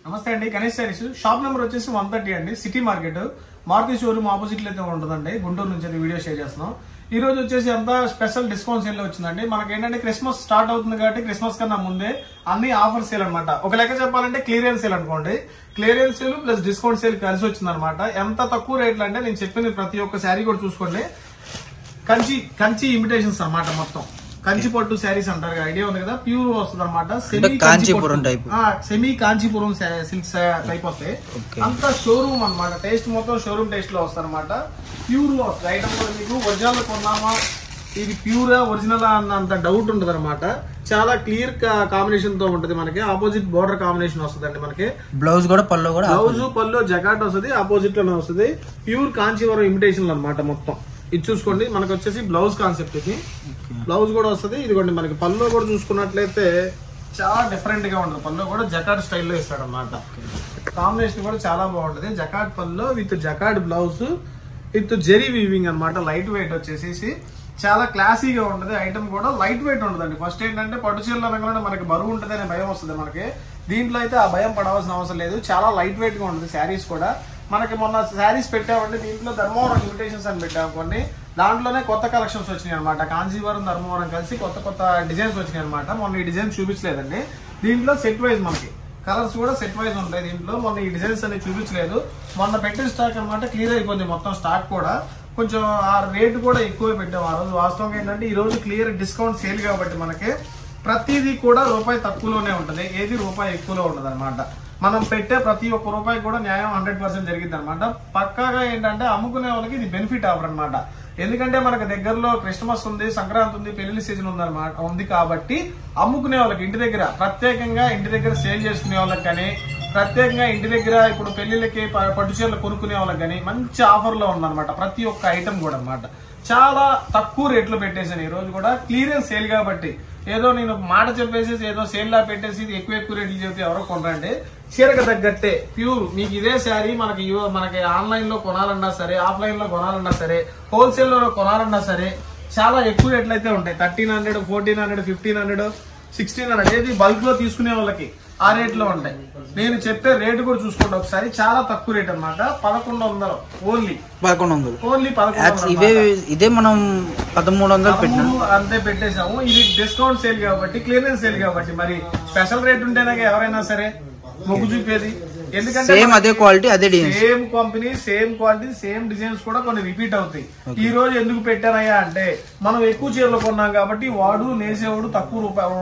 నమస్తే అండి, Ganesh saris shop number వచ్చేసి 130 అండి. City market Maruti showroom opposite లో అయితే ఉంటుందండి. గుంటూరు నుంచి అయితే వీడియో షేర్ చేస్తున్నాం. ఈ రోజు వచ్చేసి అంతా స్పెషల్ డిస్కౌంట్ సేల్ వచ్చిందండి. మనకి ఏంటంటే క్రిస్మస్ స్టార్ట్ అవుతుంది కాబట్టి క్రిస్మస్ కన్నా ముందే అన్ని ఆఫర్ సేల్ అనమాట. ఒక లెక్క చెప్పాలంటే క్లియరెన్స్ సేల్ అనుకోండి. Clearance sale plus discount sale కలిసి వచ్చింది అనమాట. ఎంత తక్కువ రేట్లు అంటే నేను చెప్పింది ప్రతి ఒక్క శారీ కూడా చూసుకోండి. కంచి ఇమిటేషన్స్ అనమాట. మొత్తం కంచి పట్టు శారీస్ అంటారు, ఐడియా ఉంది కదా. ప్యూర్ వస్తుంది అనమాట. సెమీ కాంచీపురం సిల్క్స్ టైప్ వస్తాయి. అంతా షోరూమ్ అనమాట. టేస్ట్ మొత్తం షోరూమ్ టేస్ట్ లో వస్తుంది అనమాట. ప్యూర్ వస్తుంది ఐటమ్ కూడా. మీకు ఒరిజినల్ కొన్నామా ఇది ప్యూరా ఒరిజినల్ అన్నంత డౌట్ ఉంటుంది అనమాట. చాలా క్లియర్ కాంబినేషన్ తో ఉంటుంది. మనకి ఆపోజిట్ బోర్డర్ కాంబినేషన్ వస్తుంది. మనకి బ్లౌజ్ కూడా పళ్ళు జకాట్ వస్తుంది. ఆపోజిట్ లోనే వస్తుంది. ప్యూర్ కాంచీవరం ఇమిటేషన్ అనమాట. మొత్తం ఇది చూసుకోండి. మనకి వచ్చేసి బ్లౌజ్ కాన్సెప్ట్. ఇది బ్లౌజ్ కూడా వస్తుంది. ఇదిగోండి మనకి పళ్ళు కూడా చూసుకున్నట్లయితే చాలా డిఫరెంట్ గా ఉంటుంది. పళ్ళు కూడా జకాట్ స్టైల్లో ఇస్తాడు అనమాట. కాంబినేషన్ కూడా చాలా బాగుంటది. జకాట్ పళ్ళు with jacquard blouse with zari weaving అనమాట. లైట్ వెయిట్ వచ్చేసి చాలా క్లాసీగా ఉంటుంది. ఐటమ్ కూడా లైట్ వెయిట్ ఉంటుందండి. ఫస్ట్ ఏంటంటే పట్టు చీరలు అనగానే మనకి బరువు ఉంటుంది అనే భయం వస్తుంది మనకి. దీంట్లో అయితే ఆ భయం పడవలసిన అవసరం లేదు. చాలా లైట్ వెయిట్ గా ఉంటుంది. శారీస్ కూడా మనకి మొన్న శారీస్ పెట్టామండి. దీంట్లో ధర్మవరం ఇన్విటేషన్స్ అని పెట్టామనుకోండి. దాంట్లోనే కొత్త కలెక్షన్స్ వచ్చినాయి అనమాట. కాంచీవరం ధర్మవరం కలిసి కొత్త డిజైన్స్ వచ్చినాయి అనమాట. మొన్న ఈ డిజైన్ చూపించలేదండి. దీంట్లో సెట్ వైజ్ మనకి కలర్స్ కూడా సెట్ వైజ్ ఉంటాయి. దీంట్లో మొన్న ఈ డిజైన్స్ అనేది చూపించలేదు. మొన్న పెట్టిన స్టాక్ అనమాట. క్లియర్ అయిపోయింది మొత్తం స్టాక్ కూడా. కొంచెం ఆ రేటు కూడా ఎక్కువ పెట్టాము ఆ రోజు. వాస్తవంగా ఏంటంటే ఈ రోజు క్లియర్ డిస్కౌంట్ సేల్ కాబట్టి మనకి ప్రతిదీ కూడా రూపాయి తక్కువలోనే ఉంటుంది. ఏది రూపాయి ఎక్కువలో ఉండదు అనమాట. మనం పెట్టే ప్రతి ఒక్క రూపాయి కూడా న్యాయం 100% జరిగింది అనమాట. పక్కాగా ఏంటంటే అమ్ముకునే వాళ్ళకి ఇది బెనిఫిట్ ఆఫర్ అనమాట. ఎందుకంటే మనకు దగ్గరలో క్రిస్మస్ ఉంది, సంక్రాంతి ఉంది, పెళ్లి సీజన్ ఉంది కాబట్టి అమ్ముకునే వాళ్ళకి ఇంటి దగ్గర ప్రత్యేకంగా ఇంటి దగ్గర సేల్ చేసుకునే వాళ్ళకి కానీ, ప్రత్యేకంగా ఇంటి దగ్గర ఇప్పుడు పెళ్లిళ్ళకి పట్టు చీరలు కొనుక్కునే వాళ్ళకి కానీ మంచి ఆఫర్ లో ఉందన్నమాట. ప్రతి ఒక్క ఐటమ్ కూడా అనమాట. చాలా తక్కువ రేట్లు పెట్టేసాను ఈ రోజు కూడా. క్లియరెన్స్ సేల్ కాబట్టి ఏదో నేను మాట చెప్పేసి ఏదో సేల్ లా పెట్టేసి ఎక్కువ రేట్లు చెప్తే ఎవరో కొనరండి. చీరకు తగ్గట్టే ప్యూర్ మీకు ఇదే శారీ మనకి ఆన్లైన్ లో కొనాలన్నా సరే, ఆఫ్లైన్ లో కొనాలన్నా సరే, హోల్సేల్ లో కొనాలన్నా సరే చాలా ఎక్కువ రేట్లు అయితే ఉంటాయి. 1300, 1400, 1500, 1600 ఏది బల్క్ లో తీసుకునే వాళ్ళకి ఆ రేట్ లో ఉంటాయి. నేను చెప్పే రేటు కూడా చూసుకోండి ఒకసారి. చాలా తక్కువ రేట్ అనమాట. 1100 ఓన్లీ 1100. ఇదే మనం 1300 పెట్టాము అంతే పెట్టేసాము. ఇది డిస్కౌంట్ సేల్ కాబట్టి, క్లియరెన్స్ సేల్ కాబట్టి మరి స్పెషల్ రేట్ ఉంటేనే ఎవరైనా సరే మొగ్గు చూపేది. ఎందుకంటే అదే క్వాలిటీ, అదే design, same company, same quality, same designs కూడా కొన్ని రిపీట్ అవుతాయి. ఈ రోజు ఎందుకు పెట్టానయ్యా అంటే మనం ఎక్కువ చీరలు కొన్నాం కాబట్టి వాడు నేసేవాడు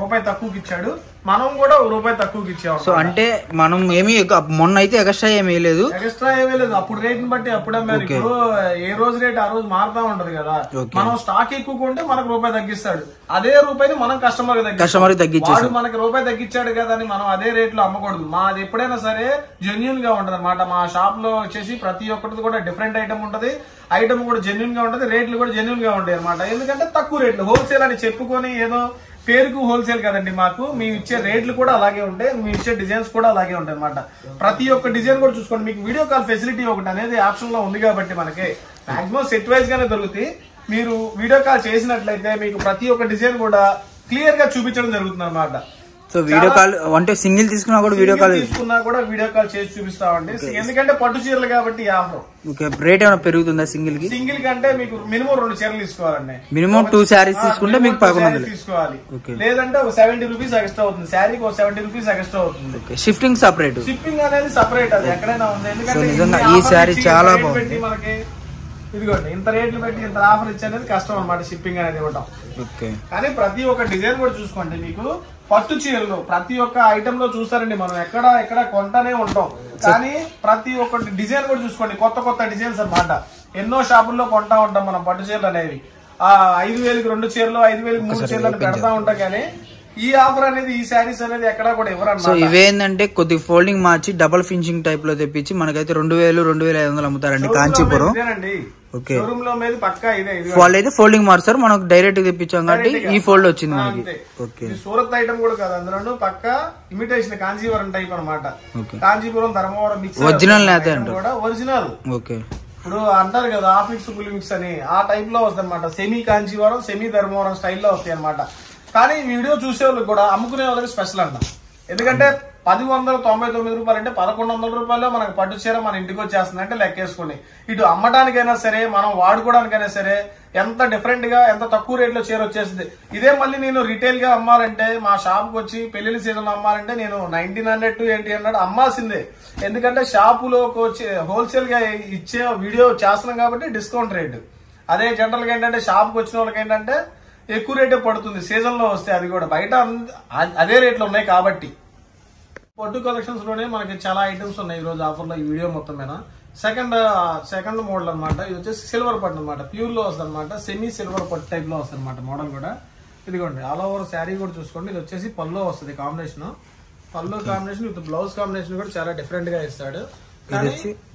రూపాయి తక్కువకి ఇచ్చాడు. మనం కూడా రూపాయి తక్కువకి ఇచ్చాము. సో అంటే మనం ఏమి మొన్న అయితే ఎక్స్ట్రా ఏమీ లేదు. అప్పుడు రేట్ బట్టి అప్పుడే ఇప్పుడు ఏ రోజు రేట్ ఆ రోజు మారుతా ఉంటది కదా. మనం స్టాక్ ఎక్కువ కొంటే మనకు రూపాయి తగ్గిస్తాడు. అదే రూపాయిని మనం కస్టమర్ తగ్గించాడు. మనకి రూపాయి తగ్గించాడు కదా అని మనం అదే రేట్ లో అమ్మకూడదు. మాది ఎప్పుడైనా సరే జెన్యూన్ గా ఉంటది అనమాట. మా షాప్ లో వచ్చేసి ప్రతి ఒక్కటి కూడా డిఫరెంట్ ఐటమ్ ఉంటది. ఐటమ్ కూడా జెన్యూన్ గా ఉంటది. రేట్లు కూడా జెన్యూన్ గా ఉంటాయి అనమాట. ఎందుకంటే తక్కువ రేట్లు హోల్సేల్ అని చెప్పుకొని ఏదో పేరుకు హోల్సేల్ కదండి. మాకు మేము ఇచ్చే రేట్లు కూడా అలాగే ఉంటాయి. మేము ఇచ్చే డిజైన్స్ కూడా అలాగే ఉంటాయి అనమాట. ప్రతి ఒక్క డిజైన్ కూడా చూసుకోండి. మీకు వీడియో కాల్ ఫెసిలిటీ ఒకటి అనేది ఆప్షన్ లో ఉంది కాబట్టి మనకి మాక్సిమం సెట్ వైజ్ గానే దొరుకుతాయి. మీరు వీడియో కాల్ చేసినట్లయితే మీకు ప్రతి ఒక్క డిజైన్ కూడా క్లియర్ గా చూపించడం జరుగుతుంది అనమాట. సో వీడియో కాల్ అంటే సింగిల్ తీసుకున్నా కూడా వీడియో కాల్ చేసి చూపిస్తామండి. ఎందుకంటే పట్టు చీరలు కాబట్టి ఆఫర్. రేట్ ఏమైనా పెరుగుతుందా సింగిల్ కి? సింగిల్ కంటే మీకు మినిమం 2 చీరలు తీసుకోవాలండి. మినిమం 2 శారీస్ తీసుకుంటే మీకు 1100 తీసుకోవాలి. లేదంటే ఒక 70 రూపీస్ ఎక్స్ట్రా అవుతుంది. శారీకి ఒక 70 రూపీస్ ఎక్స్ట్రా అవుతుంది. షిఫ్టింగ్ సపరేట్, షిప్పింగ్ అనేది సపరేట్. అది ఎక్కడైనా ఉంది. ఎందుకంటే ఈ శారీ చాలా బాగుంది. మనకి ఇదిగోండి ఇంత రేట్లు పెట్టి ఇంత ఆఫర్ ఇచ్చేది కష్టం అనమాట. షిప్పింగ్ అనేది ఇవ్వటం. కానీ ప్రతి ఒక్క డిజైన్ కూడా చూసుకోండి. మీకు పట్టు చీరలు ప్రతి ఒక్క ఐటమ్ లో చూస్తారండి. మనం ఎక్కడ కొంటానే ఉంటాం. కానీ ప్రతి ఒక్క డిజైన్ కూడా చూసుకోండి. కొత్త డిజైన్స్ అనమాట. ఎన్నో షాపుల్లో కొంటా ఉంటాం మనం పట్టు చీరలు అనేవి. 5000కి 2 చీరలు, 5000కి 3 చీరలు అని పెడతా ఉంటాం. కానీ ఈ ఆఫర్ అనేది, ఈ శారీస్ అనేది ఎక్కడా కూడా ఎవరన్నా. సో ఇవేంటంటే కొద్ది ఫోల్డింగ్ మార్చి డబుల్ ఫినిషింగ్ టైప్ లో తెప్పించి మనకైతే 2000, 2500 అమ్ముతారండి కాంచీపురం. షోరూమ్ లో మీద పక్కా ఇదే. వాళ్ళు అయితే ఫోల్డింగ్ మార్చారు, మనకు డైరెక్ట్ తెప్పించాం కాబట్టి ఈ ఫోల్డ్ వచ్చింది మనకి. సూరత్ ఐటమ్ కూడా కాదు, అందులో పక్కా ఇమిటేషన్ కాంచీపురం టైప్ అనమాట. కాంచీపురం ధర్మవరం మిక్స్ ఒరిజినల్ కూడా ఒరిజినల్. ఓకే, ఇప్పుడు అంటారు కదా ఆఫిక్స్ ఫుల్ మిక్స్ అని, ఆ టైప్ లో వస్తుంది అనమాట. సెమీ కాంచీవరం, సెమీ ధర్మవరం స్టైల్లో వస్తాయి అనమాట. కానీ వీడియో చూసే వాళ్ళకి కూడా, అమ్ముకునే వాళ్ళకి స్పెషల్ అంట. ఎందుకంటే 1099 రూపాయలు అంటే 1100 రూపాయలు మనకు పట్టు చీర మన ఇంటికి వచ్చేస్తుంది అంటే లెక్కేసుకోండి. ఇటు అమ్మడానికైనా సరే మనం వాడుకోవడానికైనా సరే ఎంత డిఫరెంట్ గా ఎంత తక్కువ రేట్ లో చీర వచ్చేస్తుంది. ఇదే మళ్ళీ నేను రిటైల్ గా అమ్మాలంటే మా షాప్ కు వచ్చి పెళ్లి సీజన్ అమ్మాలంటే నేను 1900 to 1800 అమ్మాల్సిందే. ఎందుకంటే షాపులోకి వచ్చి హోల్సేల్ గా ఇచ్చే వీడియో చేస్తున్నాం కాబట్టి డిస్కౌంట్ రేటు. అదే జనరల్ గా ఏంటంటే షాప్ కు వచ్చిన వాళ్ళకి ఏంటంటే ఎక్కువ రేటే పడుతుంది సీజన్ లో వస్తే, అది కూడా బయట అదే రేట్లు ఉన్నాయి కాబట్టి. పట్టు కలెక్షన్స్ లోనే మనకి చాలా ఐటమ్స్ ఉన్నాయి ఈ రోజు ఆఫర్ లో ఈ వీడియో మొత్తం మీద. సెకండ్ మోడల్ అనమాట. ఇది వచ్చేసి సిల్వర్ పట్టు అనమాట, ప్యూర్ లో వస్తుంది అనమాట, సెమీ సిల్వర్ పట్టు టైప్ లో వస్తుంది అనమాట మోడల్ కూడా. ఇదిగోండి ఆల్ ఓవర్ శారీ కూడా చూసుకోండి. ఇది వచ్చేసి పల్లో వస్తుంది combination, pallu combination with blouse combination కూడా చాలా డిఫరెంట్ గా ఇస్తాడు. కానీ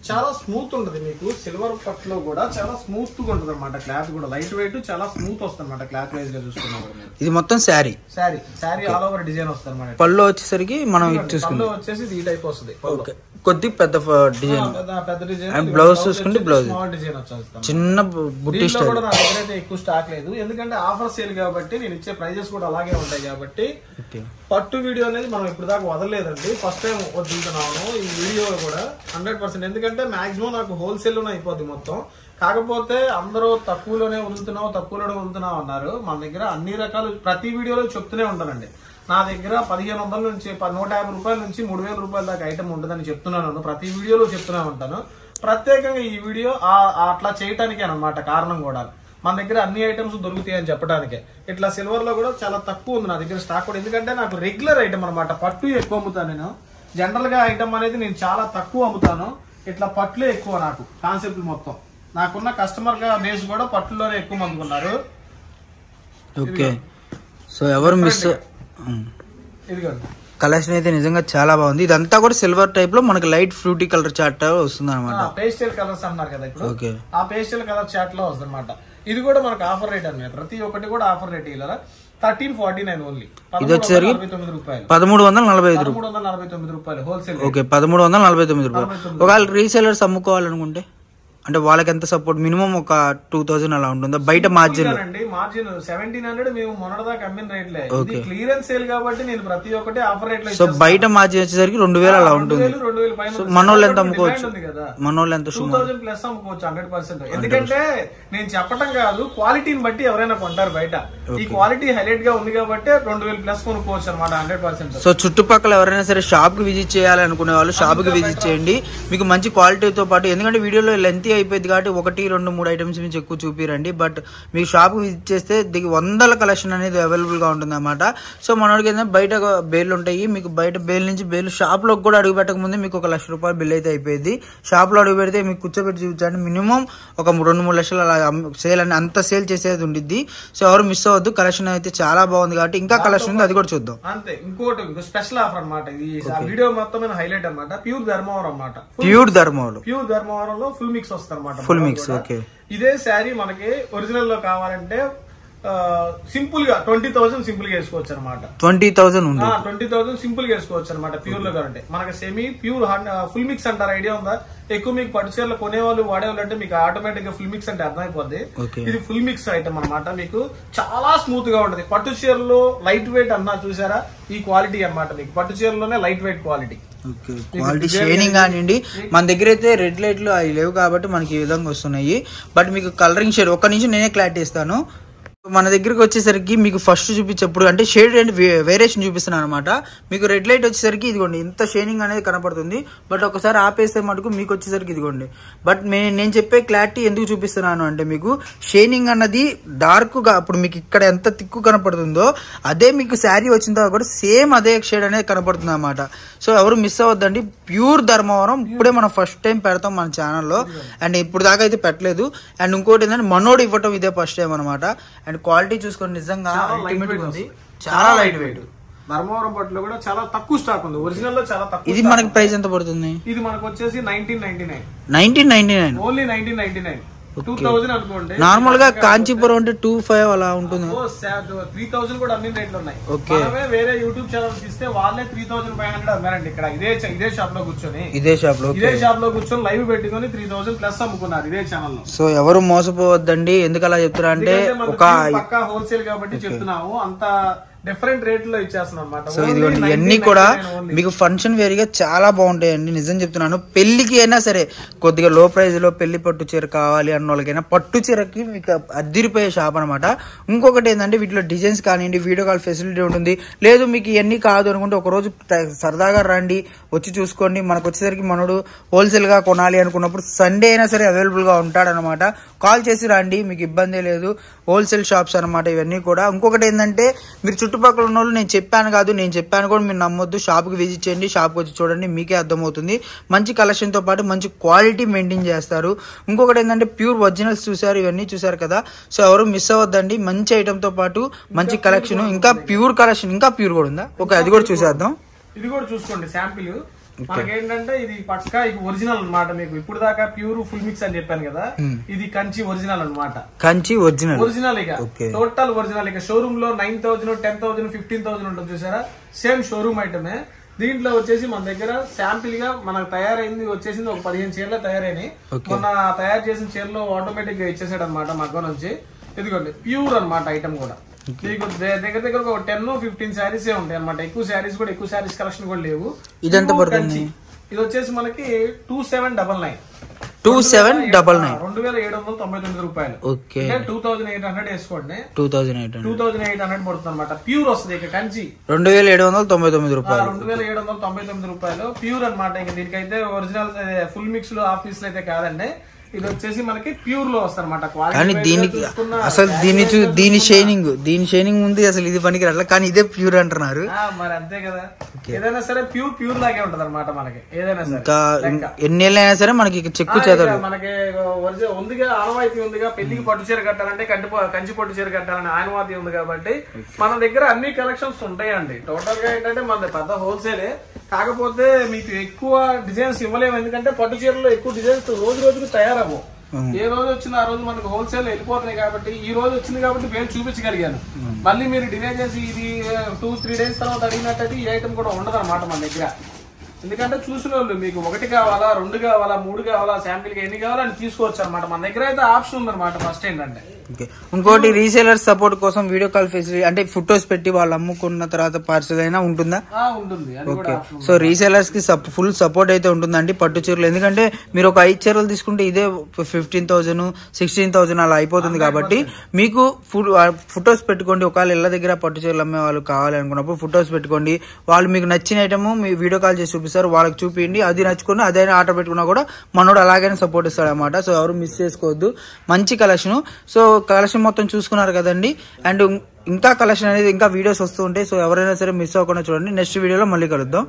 చాలా స్మూత్ ఉంటుంది మీకు సిల్వర్ పట్టులో కూడా చాలా స్మూత్ గా ఉంటుంది అనమాట. క్లాత్ కూడా లైట్ వెయిట్ చాలా స్మూత్ వస్తుంది అనమాట. క్లాత్ వైజ్ గా చూసుకున్నప్పుడు ఇది మొత్తం శారీ ఆల్ ఓవర్ డిజైన్ వస్తుంది అనమాట. పళ్ళు వచ్చేసరికి మనం పళ్ళు వచ్చేసి ఈ టైప్ వస్తుంది, కొద్ది పెద్ద డిజైన్, పెద్ద డిజైన్. బ్లౌజ్ చూసుకుంటే బ్లౌజ్ స్మాల్ డిజైన్ వచ్చేస్తాం. చిన్న బుట్టి స్టైల్ కూడా నా దగ్గర అయితే ఎక్కువ స్టాక్ లేదు, ఎందుకంటే ఆఫర్ సేల్ కాబట్టి నేను ఇచ్చే ప్రైజెస్ కూడా అలాగే ఉంటాయి కాబట్టి. పట్టు వీడియో అనేది మనం ఇప్పుడు దాకా వదలలేదండి, ఫస్ట్ టైం వదులుతున్నాను ఈ వీడియో కూడా 100%. ఎందుకంటే మాక్సిమం నాకు హోల్సేల్ లోనే అయిపోద్ది మొత్తం. కాకపోతే అందరూ తక్కువలోనే వదులుతున్నావు అన్నారు. మన దగ్గర అన్ని రకాలు ప్రతి వీడియోలో చెప్తూనే ఉంటానండి. నా దగ్గర 1500 నుంచి 150 రూపాయల నుంచి 3000 రూపాయల దాకా ఐటమ్ ఉంటుందని చెప్తున్నాను, ప్రతి వీడియోలో చెప్తూనే ఉంటాను. ప్రత్యేకంగా ఈ వీడియో అట్లా చేయటానికే అనమాట కారణం కూడా. మన దగ్గర అన్ని ఐటమ్స్ దొరుకుతాయి అని చెప్పడానికే. ఇట్లా సిల్వర్ లో కూడా చాలా తక్కువ ఉంది నా దగ్గర స్టాక్ కూడా, ఎందుకంటే నాకు రెగ్యులర్ ఐటమ్ అనమాట. పట్టు ఎక్కువ అమ్ముతాను నేను, జనరల్ గా ఐటమ్ అనేది నేను చాలా తక్కువ అమ్ముతాను. ఇట్లా పట్లే ఎక్కువ నాకు కాన్సెప్ట్ మొత్తం. నాకున్న కస్టమర్ గా బేస్ కూడా పట్టులోనే ఎక్కువ మంది ఉన్నారు. ఓకే, సో ఎవరు మిస్ ఇదిగోండి కలెక్షన్ అయితే నిజంగా చాలా బాగుంది. ఇదంతా కూడా సిల్వర్ టైప్ లో మనకి లైట్ ఫ్రూటీ కలర్ చాట్ వస్తుంది అనమాట. పేస్టల్ కలర్స్ అన్నారు కదా ఇప్పుడు, ఆ పేస్టల్ కలర్ చాట్ లో వస్తుంది అనమాట. ఇది కూడా మనకు ఆఫర్ రేట్ అన్నమాట, ప్రతి ఒక్కటి కూడా ఆఫర్ రేట్ ఇలా 1349 ఓన్లీ. ఇది వచ్చేసరికి 1345 రూపాయలు హోల్సేల్. ఓకే, 1349 రూపాయలు. ఒకవేళ రీసేలర్స్ అమ్ముకోవాలనుకుంటే అంటే వాళ్ళకి ఎంత సపోర్ట్ మినిమం ఒక 2000 అలా ఉంటుందా బయట మార్జిన్? మార్జిన్ 1700 మేము మొన్నటిదాకా అమ్మిన రేట్లే, ఇది క్లియరెన్స్ సేల్ కాబట్టి నేను ప్రతి ఒక్కటి ఆఫర్ రేట్ లో. సో బయట మార్జిన్ వచ్చేసరికి 2000 అలా ఉంటుంది. మనోళ్ళు ఎంత అమ్ముకోవచ్చు? మనోళ్ళు ఎంత 2000 ప్లస్ అమ్ముకోవచ్చు 100%. ఎందుకంటే నేను చెప్పడం కాదు, క్వాలిటీని బట్టి ఎవరైనా కొంటారు బయట. ఈ క్వాలిటీ హైలైట్ గా ఉంది కాబట్టి 2000 ప్లస్ కొనుక్కోవచ్చు అనమాట 100%. సో చుట్టుపక్కల ఎవరైనా సరే షాప్ కి విజిట్ చేయాలి అనుకునే వాళ్ళు షాప్ కి విజిట్ చేయండి, మీకు మంచి క్వాలిటీతో పాటు. ఎందుకంటే వీడియోలో లెంత్ అయిపోయింది కాబట్టి 1, 2, 3 ఐటమ్స్ నుంచి ఎక్కువ చూపిరండి. బట్ మీకు షాప్ విజిట్ చేస్తే దీనికి 100 కలెక్షన్ అనేది అవైలబుల్ గా ఉంటుంది అనమాట. సో మనోడికి ఏంటంటే బయట బేర్లు ఉంటాయి, మీకు బయట బేల్ నుంచి బేర్లు షాప్ లో కూడా అడుగు పెట్టక ముందే మీకు 1 లక్ష రూపాయలు బిల్ అయితే అయిపోయింది. షాప్ లో అడుగు పెడితే మీకు కూర్చోబెట్టి చూపించండి, మినిమం ఒక 2-3 లక్షలు అలా సేల్ అని అంత సేల్ చేసేది ఉండిద్ది. సో ఎవరు మిస్ అవ్వద్దు, కలెక్షన్ అయితే చాలా బాగుంది కాబట్టి ఇంకా కలెక్షన్ ఉంది, అది కూడా చూద్దాం. అంతే, ఇంకో స్పెషల్ ఆఫర్ అనమాట. ఇది వీడియో మొత్తం హైలైట్ అనమాట. ప్యూర్ ధర్మవరం అనమాట, ప్యూర్ ధర్మవరంలో ఫుల్ మిక్స్ వస్తుంది, ఫుల్ మిక్స్. ఓకే, ఇదే శారీ మనకి ఒరిజినల్ లో కావాలంటే సింపుల్ గా 20,000 సింపుల్ గా వేసుకోవచ్చు అనమాట. 20,000 సింపుల్ గా వేసుకోవచ్చు అనమాట ప్యూర్ లో కావాలంటే. మనకి సెమీ ప్యూర్ ఫుల్ మిక్స్ అంటారు, ఐడియా ఉందా? ఎక్కువ మీకు పట్టు చీరలు కొనేవాళ్ళు వాడేవాళ్ళు అంటే మీకు ఆటోమేటిక్ గా ఫుల్ మిక్స్ అంటే అర్థమైపోద్ది. ఇది ఫుల్ మిక్స్ ఐటమ్ అనమాట. మీకు చాలా స్మూత్ గా ఉంటది. పట్టు చీరలో లైట్ వెయిట్ అన్నా చూసారా, ఈ క్వాలిటీ అనమాట. మీకు పట్టు చీరలోనే light weight quality. Quality shining కానివ్వండి. మన దగ్గర అయితే రెడ్ లైట్లు అవి లేవు కాబట్టి మనకి ఈ విధంగా వస్తున్నాయి. బట్ మీకు కలరింగ్ షేడ్ ఒక్క నుంచి నేనే క్లారిటీ ఇస్తాను. మన దగ్గరకు వచ్చేసరికి మీకు ఫస్ట్ చూపించేప్పుడు అంటే షేడ్ అండ్ వేరియేషన్ చూపిస్తున్నాను అనమాట. మీకు రెడ్ లైట్ వచ్చేసరికి ఇదిగోండి ఇంత షైనింగ్ అనేది కనపడుతుంది. బట్ ఒకసారి ఆపేస్తే మటుకు మీకు వచ్చేసరికి ఇదిగోండి. బట్ నేను చెప్పే క్లారిటీ ఎందుకు చూపిస్తున్నాను అంటే మీకు షైనింగ్ అన్నది డార్క్ గా ఇప్పుడు మీకు ఇక్కడ ఎంత తిక్కు కనపడుతుందో అదే మీకు శారీ వచ్చిన తర్వాత కూడా సేమ్ అదే షేడ్ అనేది కనపడుతుంది అనమాట. సో ఎవరు మిస్ అవ్వద్దండి. ప్యూర్ ధర్మవరం ఇప్పుడే మనం ఫస్ట్ టైం పెడతాం మన ఛానల్లో, అండ్ ఇప్పుడు దాకా అయితే పెట్టలేదు. అండ్ ఇంకోటి ఏంటంటే మనోడు ఇవ్వటం ఇదే ఫస్ట్ టైం అనమాట. అండ్ క్వాలిటీ చూసుకొని నిజంగా చాలా లైట్ వెయిట్. ధర్మవరం పట్టులో కూడా చాలా తక్కువ స్టాక్ ఉంది, ఒరిజినల్ లో చాలా తక్కువ. ఇది మనకి ప్రైస్ ఎంత పడుతుంది? ఇది మనకు వచ్చేసి 1999 ఓన్లీ 1999. 2000 అనుకోండి. నార్మల్ గా కాంచీపురం అంటే 25 అలా ఉంటుంది. 3000 కూడా అన్ని రేట్లు ఉన్నాయి. మనమే వేరే యూట్యూబ్ ఛానల్స్ ఇస్తే వాళ్ళే 3500 అమ్మారండి. ఇక్కడ ఇదే షాప్ లో కూర్చొని లైవ్ పెట్టుకుని 3000 ప్లస్ అమ్ముకున్నారు ఇదే ఛానల్ లో. సో ఎవరు మోసపోవద్దండి. ఎందుకు అలా చెప్తారా అంటే ఒక పక్కా హోల్సేల్ కాబట్టి చెప్తున్నాము. అంత డిఫరెంట్ రేట్ లో ఇచ్చేస్తున్నాం అన్నమాట. సో ఇదిగోండి ఇవన్నీ కూడా మీకు ఫంక్షన్ వేర్ గా చాలా బాగుంటాయండి, నిజం చెప్తున్నాను. పెళ్లికి అయినా సరే కొద్దిగా లో ప్రైస్ లో పెళ్లి పట్టు చీర కావాలి అన్న వాళ్ళకైనా పట్టు చీరకి మీకు అద్దిరిపోయే షాప్ అనమాట. ఇంకొకటి ఏంటంటే వీటిలో డిజైన్స్ కానివ్వండి, వీడియో కాల్ ఫెసిలిటీ ఉంటుంది. లేదు మీకు ఇవన్నీ కాదు అనుకుంటే ఒక రోజు సరదాగా రండి, వచ్చి చూసుకోండి. మనకు వచ్చేసరికి మనోడు హోల్సేల్ గా కొనాలి అనుకున్నప్పుడు సండే అయినా సరే అవైలబుల్ గా ఉంటాడనమాట. కాల్ చేసి రండి, మీకు ఇబ్బంది లేదు. హోల్సేల్ షాప్స్ అనమాట ఇవన్నీ కూడా. ఇంకొకటి ఏంటంటే మీరు చుట్టుపక్కల ఉన్న వాళ్ళు నేను చెప్పాను కాదు, నేను చెప్పాను కూడా మీరు నమ్మొద్దు. షాప్కి విజిట్ చేయండి, షాప్కి వచ్చి చూడండి, మీకే అర్థమవుతుంది. మంచి కలెక్షన్ తో పాటు మంచి క్వాలిటీ మెయింటైన్ చేస్తారు. ఇంకొకటి ఏంటంటే ప్యూర్ ఒరిజినల్స్ చూసారు, ఇవన్నీ చూసారు కదా. సో ఎవరు మిస్ అవ్వద్దండి. మంచి ఐటమ్ తో పాటు మంచి కలెక్షన్, ఇంకా ప్యూర్ కలెక్షన్, ఇంకా ప్యూర్ కూడా ఉందా? ఓకే, అది కూడా చూసేద్దాం. ఇది కూడా చూసుకోండి శాంపిల్. మనకేంటంటే ఇది పక్కా ఇది ఒరిజినల్ అన్నమాట. మీకు ఇప్పుడు దాకా ప్యూర్ ఫుల్ మిక్స్ అని చెప్పాను కదా, ఇది కంచి ఒరిజినల్ అన్నమాట. కంచి ఒరిజినల్ ఒరిజినల్ ఇక టోటల్ ఒరిజినల్. ఇక షోరూమ్ లో 9,000, 10,000, 15,000 ఉంటుంది చూసారా, సేమ్ షోరూమ్ ఐటమే. దీంట్లో వచ్చేసి మన దగ్గర శాంపిల్ గా మనకు తయారైంది వచ్చేసింది ఒక 15 చీరలు తయారైనాయి. మొన్న తయారు చేసిన చీరలో ఆటోమేటిక్ గా ఇచ్చేసాడు అనమాట మగ్గం నుంచి. ఇదిగోండి ప్యూర్ అన్నమాట ఐటమ్ కూడా. మీకు దగ్గర దగ్గర ఒక 10-15 శారీస్ ఉంటాయి అనమాట. ఎక్కువ శారీస్ కూడా, ఎక్కువ శారీస్ కలెక్షన్ కూడా లేవు. ఇదంతా పడుతుంది. ఇది వచ్చేసి మనకి 2799 2799 రూపాయలు. ఓకే, 2800 వేసుకోండి. 2800 పడుతుంది అనమాట. ప్యూర్ వస్తుంది ఇక కంచి 2799 రూపాయలు. 2799 రూపాయలు ప్యూర్ అనమాట. ఇంకా దీనికైతే ఒరిజినల్ ఫుల్ మిక్స్ లో హాఫ్ మిక్స్ అయితే కాదండి. ఇది వచ్చేసి మనకి ప్యూర్ లో వస్తారన్నమాట. కానీ దీనికి అసలు దీని షైనింగ్ ఉంది, అసలు ఇది పనికి రాట్లా, కానీ ఇదే ప్యూర్ అంటున్నారు. మరి అంతే కదా, ఏదైనా సరే ప్యూర్ లాగే ఉంటది అనమాట మనకి. ఏదైనా సరే ఎన్నేళ్ళైనా సరే మనకి చెక్కు చేద్దాం. మనకి ఉందిగా ఆనవాయితీ ఉందిగా, పెళ్లికి పట్టు చీర కట్టాలంటే కంచి పట్టు చీర కట్టాలని ఆనవాయితీ ఉంది కాబట్టి మన దగ్గర అన్ని కలెక్షన్స్ ఉంటాయండి. టోటల్ గా ఏంటంటే మన పెద్ద హోల్సేలే, కాకపోతే మీకు ఎక్కువ డిజైన్స్ ఇవ్వలేము. ఎందుకంటే పట్టు చీరలో ఎక్కువ డిజైన్స్ రోజు రోజుకు తయారవు. ఏ రోజు వచ్చినా ఆ రోజు మనకు హోల్సేల్ వెళ్ళిపోతున్నాయి కాబట్టి ఈ రోజు వచ్చింది కాబట్టి మేము చూపించగలిగాను. మళ్ళీ మీరు డిలే చేసి ఇది 2-3 డేస్ తర్వాత అడిగినట్టు ఈ ఐటమ్ కూడా ఉండదు అనమాట మన దగ్గర. ఎందుకంటే చూసిన వాళ్ళు మీకు 1 కావాలా, 2 కావాలా, 3 కావాలా, శాంపిల్ గా ఎన్ని కావాలా అని తీసుకోవచ్చు అనమాట. మన దగ్గర అయితే ఆప్షన్ ఉందన్నమాట. ఫస్ట్ ఏంటంటే ఇంకోటి రీసేలర్ సపోర్ట్ కోసం వీడియో కాల్ ఫెసిలిటీ, అంటే ఫొటోస్ పెట్టి వాళ్ళు అమ్ముకున్న తర్వాత పార్సల్ అయినా ఉంటుందా? ఉంటుంది. సో రీసేలర్స్ కి ఫుల్ సపోర్ట్ అయితే ఉంటుందండి పట్టు చీరలు. ఎందుకంటే మీరు ఒక 5 చీరలు తీసుకుంటే ఇదే 15,000, 16,000 అలా అయిపోతుంది కాబట్టి మీకు ఫొటోస్ పెట్టుకోండి. ఒకవేళ ఇళ్ళ దగ్గర పట్టు చీరలు అమ్మే వాళ్ళు కావాలి అనుకున్నప్పుడు ఫొటోస్ పెట్టుకోండి. వాళ్ళు మీకు నచ్చిన ఐటమ్ మీ వీడియో కాల్ చేసి చూపిస్తారు, వాళ్ళకి చూపించండి. అది నచ్చుకుని అదే ఆర్డర్ పెట్టుకున్నా కూడా మనోడు అలాగైనా సపోర్ట్ ఇస్తాడు అనమాట. సో ఎవరు మిస్ చేసుకోవద్దు, మంచి కలెక్షన్. సో కలెక్షన్ మొత్తం చూసుకున్నారు కదండి. అండ్ ఇంకా కలెక్షన్ అనేది ఇంకా వీడియోస్ వస్తూ ఉంటాయి. సో ఎవరైనా సరే మిస్ అవ్వకుండా చూడండి. నెక్స్ట్ వీడియోలో మళ్ళీ కలుద్దాం.